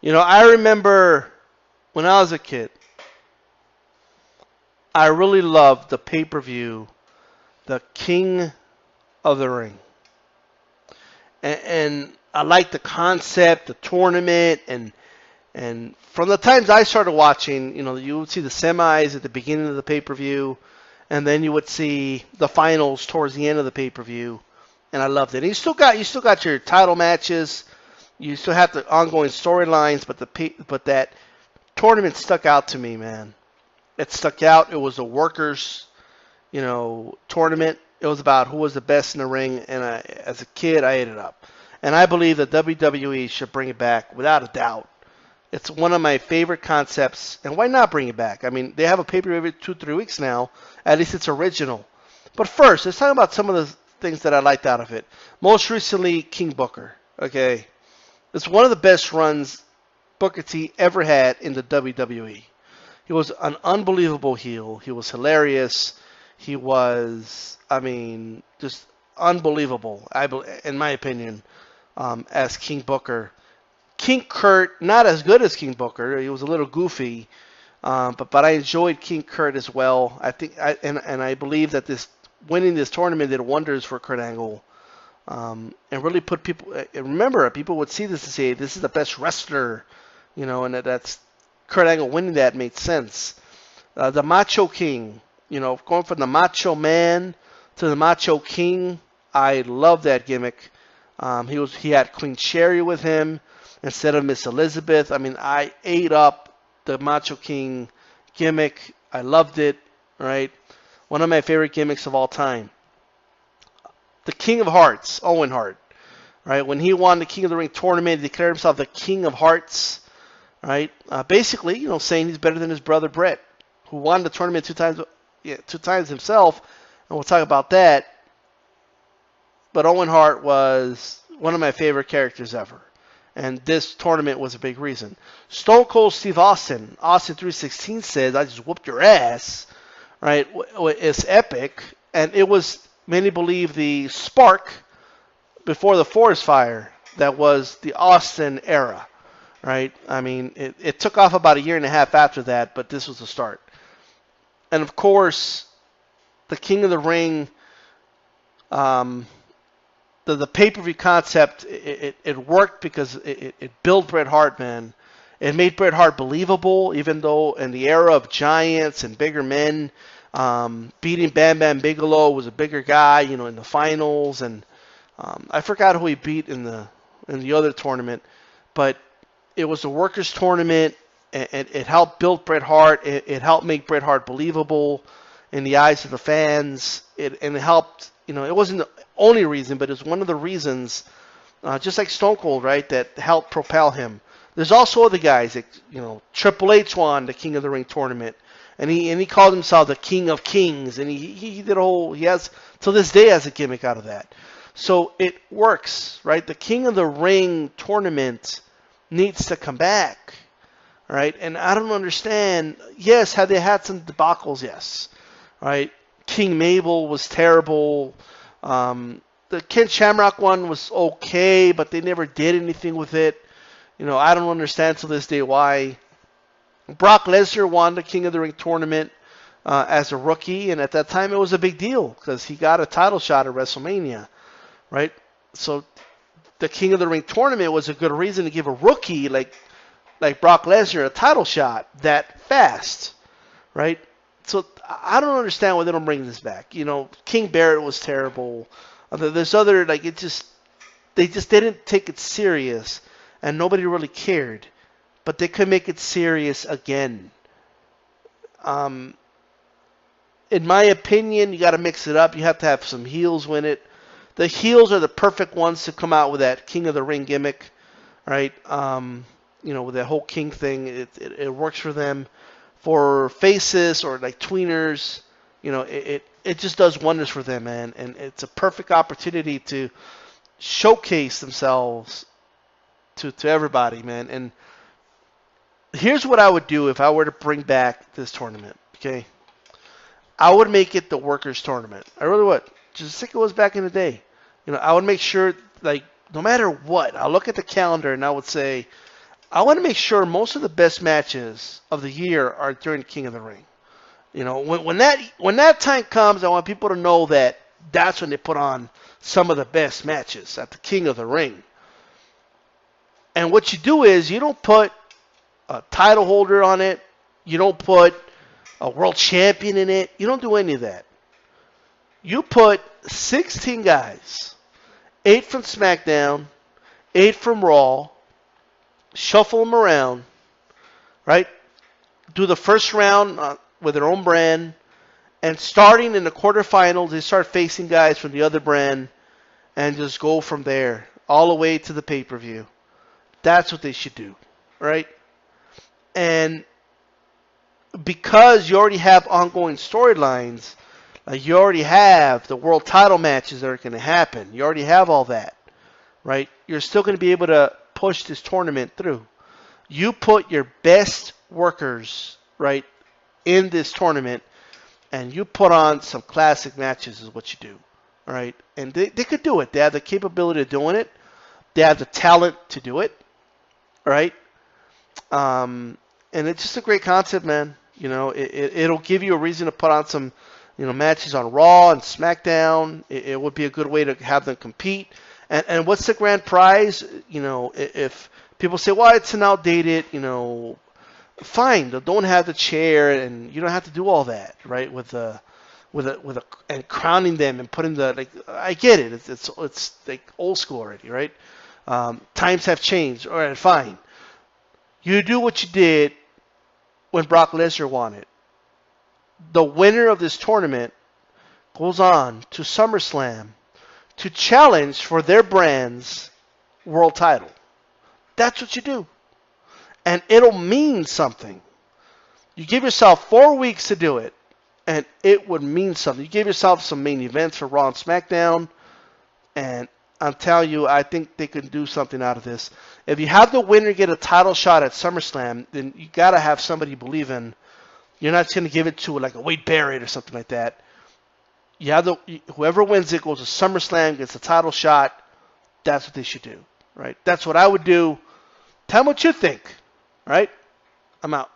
I remember when I was a kid, I really loved the pay-per-view, the King of the Ring. And I liked the concept, the tournament, and from the times I started watching, you would see the semis at the beginning of the pay-per-view, and then you would see the finals towards the end of the pay-per-view, and I loved it. And you still got your title matches, you still have the ongoing storylines, but that tournament stuck out to me, man. It stuck out. It was a workers, tournament. It was about who was the best in the ring, and as a kid, I ate it up. And I believe that WWE should bring it back without a doubt. It's one of my favorite concepts, and why not bring it back? I mean, they have a pay-per-view every 2, 3 weeks now. At least it's original. But first, let's talk about some of the things that I liked out of it. Most recently, King Booker. Okay, it's one of the best runs Booker T ever had in the WWE. He was an unbelievable heel. He was hilarious. He was, just unbelievable, in my opinion, as King Booker. King Kurt, not as good as King Booker. He was a little goofy, but I enjoyed King Kurt as well. I believe that winning this tournament did wonders for Kurt Angle, and really put people. Remember, people would see this and say, "This is the best wrestler," and that's Kurt Angle winning that made sense. The Macho King, going from the Macho Man to the Macho King, I love that gimmick. He had Queen Sherry with him instead of Miss Elizabeth. I ate up the Macho King gimmick. I loved it, right? One of my favorite gimmicks of all time. The King of Hearts, Owen Hart, right? When he won the King of the Ring tournament, he declared himself the King of Hearts, right? Basically, saying he's better than his brother Brett, who won the tournament two times himself, and we'll talk about that. But Owen Hart was one of my favorite characters ever. And this tournament was a big reason. Stone Cold Steve Austin, Austin 316 says, "I just whooped your ass." Right? It's epic. And it was, many believe, the spark before the forest fire that was the Austin era. Right? It took off about a year and a half after that, but this was the start. And of course, the King of the Ring, the pay-per-view concept, it worked because it built Bret Hart, man. It made Bret Hart believable, even though in the era of giants and bigger men, beating Bam Bam Bigelow was a bigger guy, in the finals, and I forgot who he beat in the other tournament, but it was a workers' tournament, and it helped build Bret Hart. It helped make Bret Hart believable in the eyes of the fans. And it helped. It wasn't the only reason, but it's one of the reasons, just like Stone Cold, right, that helped propel him. There's also other guys, Triple H won the King of the Ring tournament, and he called himself the King of Kings, and he did he has, to this day, has a gimmick out of that. So it works, right? The King of the Ring tournament needs to come back, right? And I don't understand. Yes, have they had some debacles? Yes, right? King Mabel was terrible. The Ken Shamrock one was okay, but they never did anything with it. I don't understand to this day why. Brock Lesnar won the King of the Ring tournament as a rookie, and at that time it was a big deal because he got a title shot at WrestleMania, right? So the King of the Ring tournament was a good reason to give a rookie like Brock Lesnar a title shot that fast, right? So I don't understand why they don't bring this back. King Barrett was terrible. There's other, they just didn't take it serious, and nobody really cared. But they could make it serious again. In my opinion, you got to mix it up. You have to have some heels win it. The heels are the perfect ones to come out with that King of the Ring gimmick, right? With that whole King thing, it works for them. For faces or like tweeners, it just does wonders for them, man. And it's a perfect opportunity to showcase themselves to everybody, man. And here's what I would do if I were to bring back this tournament, okay? I would make it the workers' tournament. I really would. Just like it was back in the day. I would make sure, no matter what, I'll look at the calendar and I would say, I want to make sure most of the best matches of the year are during King of the Ring. You know, when that time comes, I want people to know that that's when they put on some of the best matches at the King of the Ring. And what you do is you don't put a title holder on it. You don't put a world champion in it. You don't do any of that. You put 16 guys, 8 from SmackDown, 8 from Raw, shuffle them around, right? Do the first round with their own brand, and starting in the quarterfinals, they start facing guys from the other brand, and just go from there all the way to the pay-per-view. That's what they should do, right? And because you already have ongoing storylines, you already have the world title matches that are going to happen. You already have all that, right? You're still going to be able to push this tournament through. You put your best workers, right, in this tournament, and you put on some classic matches is what you do, all right? And they could do it. They have the capability of doing it. They have the talent to do it, right? And it's just a great concept, man. You know, it'll give you a reason to put on some, you know, matches on Raw and SmackDown. It would be a good way to have them compete. And what's the grand prize? You know, if people say, well, it's an outdated, you know, fine. Don't have the chair, and you don't have to do all that, right? And crowning them and putting the, like, I get it. It's like old school already, right? Times have changed. All right, fine. You do what you did when Brock Lesnar won it. The winner of this tournament goes on to SummerSlam to challenge for their brand's world title. That's what you do. And it'll mean something. You give yourself 4 weeks to do it, and it would mean something. You give yourself some main events for Raw and SmackDown, and I'm telling you, I think they can do something out of this. If you have the winner get a title shot at SummerSlam, then you got to have somebody believe in. You're not going to give it to like a Wade Barrett or something like that. You have whoever wins it goes to SummerSlam, gets a title shot. That's what they should do, right? That's what I would do. Tell me what you think, right? I'm out.